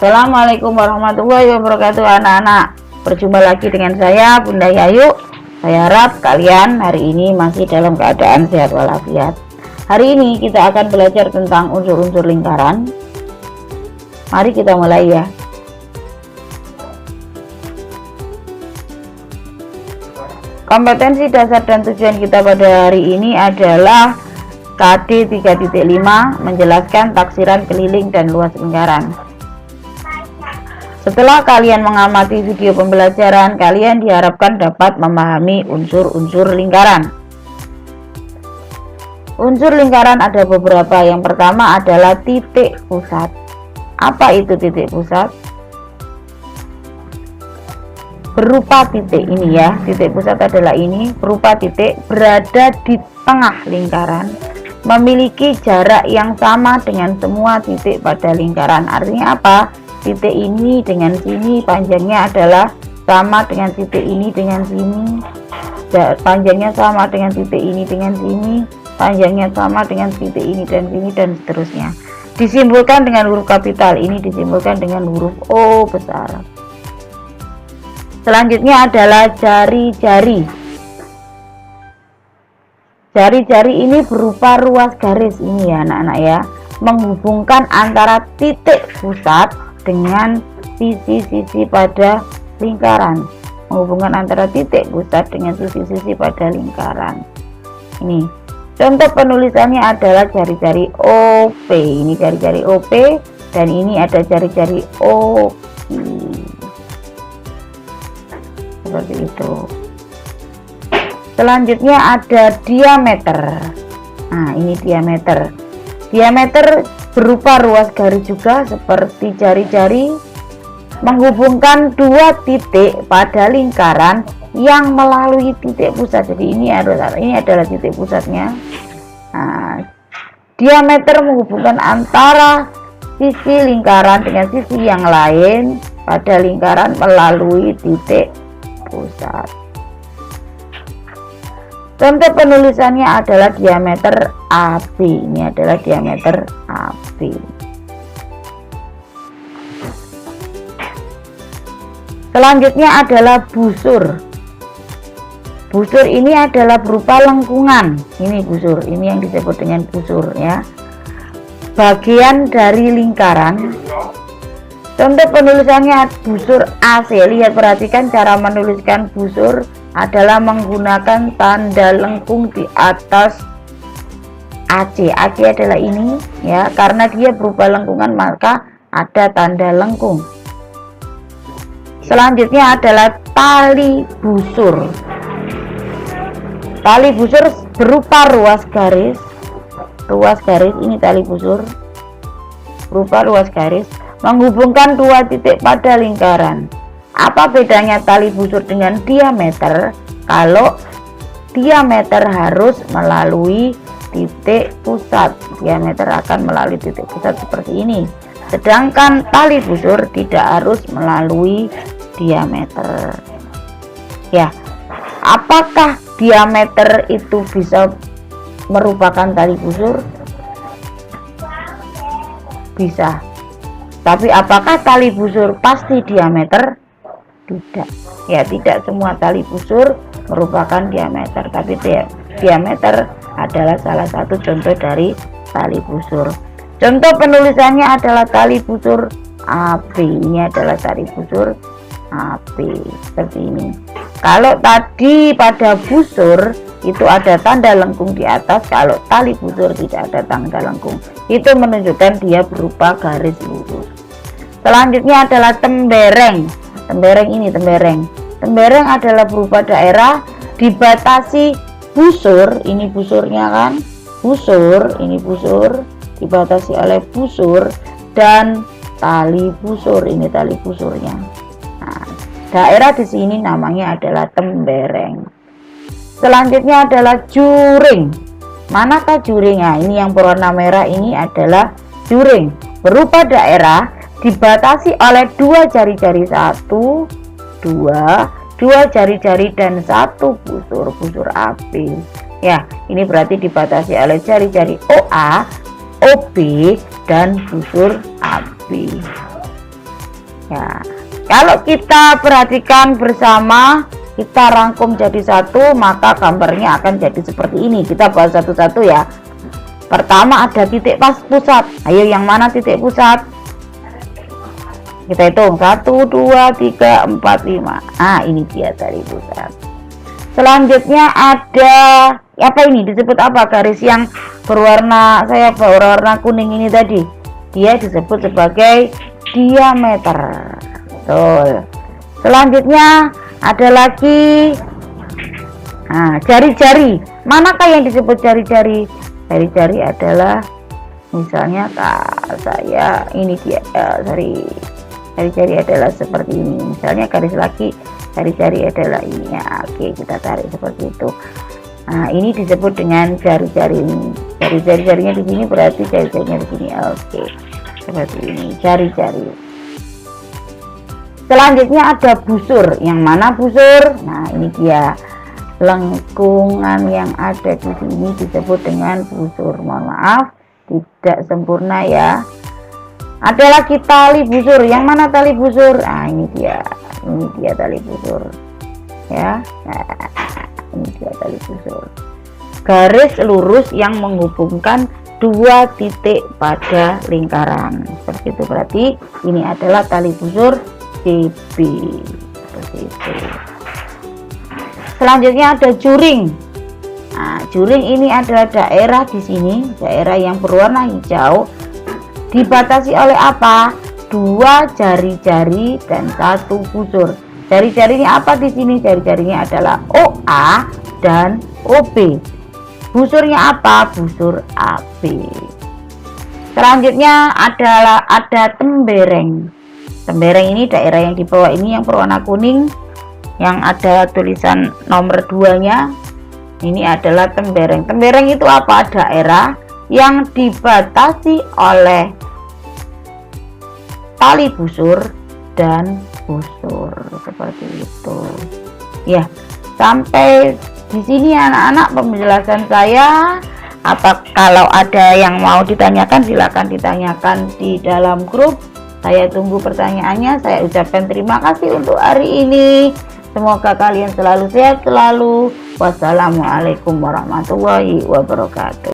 Assalamualaikum warahmatullahi wabarakatuh anak-anak. Berjumpa lagi dengan saya Bunda Yayu. Saya harap kalian hari ini masih dalam keadaan sehat walafiat. Hari ini kita akan belajar tentang unsur-unsur lingkaran. Mari kita mulai ya. Kompetensi dasar dan tujuan kita pada hari ini adalah KD 3.5 menjelaskan taksiran keliling dan luas lingkaran. Setelah kalian mengamati video pembelajaran, kalian diharapkan dapat memahami unsur-unsur lingkaran. Unsur lingkaran ada beberapa. Yang pertama adalah titik pusat. Apa itu titik pusat? Berupa titik ini ya. Titik pusat adalah ini, berupa titik berada di tengah lingkaran, memiliki jarak yang sama dengan semua titik pada lingkaran. Artinya apa? Titik ini dengan sini panjangnya adalah sama dengan titik ini dengan sini, panjangnya sama dengan titik ini dengan sini, panjangnya sama dengan titik ini dan sini, dan seterusnya. Disimbolkan dengan huruf kapital, ini disimbolkan dengan huruf O besar. Selanjutnya adalah jari-jari. Jari-jari ini berupa ruas garis ini ya anak-anak ya, menghubungkan antara titik pusat dengan sisi-sisi pada lingkaran, menghubungkan antara titik pusat dengan sisi-sisi pada lingkaran. Ini contoh penulisannya adalah jari-jari OP. Ini jari-jari OP dan ini ada jari-jari OQ. Seperti itu. Selanjutnya ada diameter. Nah, ini diameter. Diameter berupa ruas garis juga seperti jari-jari, menghubungkan dua titik pada lingkaran yang melalui titik pusat. Jadi ini adalah titik pusatnya. Nah, diameter menghubungkan antara sisi lingkaran dengan sisi yang lain pada lingkaran melalui titik pusat. Contoh penulisannya adalah diameter AB. Ini adalah diameter AB. Selanjutnya adalah busur. Busur ini adalah berupa lengkungan. Ini busur, ini yang disebut dengan busur ya. Bagian dari lingkaran. Contoh penulisannya busur AC. Lihat, perhatikan cara menuliskan busur adalah menggunakan tanda lengkung di atas AC. AC adalah ini ya, karena dia berupa lengkungan maka ada tanda lengkung. Selanjutnya adalah tali busur. Tali busur berupa ruas garis. Ruas garis ini tali busur berupa ruas garis menghubungkan dua titik pada lingkaran. Apa bedanya tali busur dengan diameter? Kalau diameter harus melalui titik pusat, diameter akan melalui titik pusat seperti ini. Sedangkan tali busur tidak harus melalui diameter. Ya, apakah diameter itu bisa merupakan tali busur? Bisa. Tapi apakah tali busur pasti diameter? Tidak ya, tidak semua tali busur merupakan diameter, tapi diameter adalah salah satu contoh dari tali busur. Contoh penulisannya adalah tali busur AB. Ini adalah tali busur AB seperti ini. Kalau tadi pada busur itu ada tanda lengkung di atas, kalau tali busur tidak ada tanda lengkung, itu menunjukkan dia berupa garis lurus. Selanjutnya adalah tembereng. Tembereng ini tembereng adalah berupa daerah dibatasi busur. Ini busurnya kan, busur, ini busur dibatasi oleh busur dan tali busur. Ini tali busurnya. Nah, daerah di sini namanya adalah tembereng. Selanjutnya adalah juring. Manakah juring? Nah, ini yang berwarna merah ini adalah juring, berupa daerah dibatasi oleh dua jari-jari, dua jari-jari dan satu busur AB ya. Ini berarti dibatasi oleh jari-jari OA, OB dan busur AB. Ya, kalau kita perhatikan bersama, kita rangkum jadi satu, maka gambarnya akan jadi seperti ini. Kita bahas satu-satu ya. Pertama ada titik pusat. Ayo, yang mana titik pusat? Kita hitung 1, 2, 3, 4, 5. Ini dia tali pusat. Selanjutnya ada apa ini? Disebut apa? Garis yang berwarna kuning ini tadi. Dia disebut sebagai diameter. Betul. Selanjutnya ada lagi jari-jari. Manakah yang disebut jari-jari? Jari-jari adalah misalnya saya ini dia jari-jari adalah seperti ini. Misalnya garis lagi, jari-jari adalah ini. Oke, kita tarik seperti itu. Ini disebut dengan jari-jari ini. Jari-jarinya di sini berarti jari-jarinya di sini. Oke, seperti ini jari-jari. Selanjutnya ada busur. Yang mana busur? Ini dia. Lengkungan yang ada di sini disebut dengan busur. Mohon maaf, tidak sempurna ya. Ada lagi tali busur. Yang mana tali busur? Ini dia. Ini dia tali busur. Ya. Ini dia tali busur. Garis lurus yang menghubungkan dua titik pada lingkaran. Seperti itu, berarti ini adalah tali busur CB. Seperti itu. Selanjutnya ada juring. Juring ini adalah daerah di sini, daerah yang berwarna hijau, dibatasi oleh apa? Dua jari-jari dan satu busur. Jari-jarinya apa di sini? Jari-jarinya adalah OA dan OB. Busurnya apa? Busur AB. Selanjutnya ada tembereng. Tembereng ini daerah yang di bawah ini yang berwarna kuning, yang ada tulisan nomor 2-nya. Ini adalah tembereng. Tembereng itu apa? Daerah yang dibatasi oleh tali busur dan busur. Seperti itu. Ya, sampai di sini anak-anak penjelasan saya. Kalau ada yang mau ditanyakan, silakan ditanyakan di dalam grup. Saya tunggu pertanyaannya. Saya ucapkan terima kasih untuk hari ini. Semoga kalian selalu sehat selalu. Wassalamualaikum warahmatullahi wabarakatuh.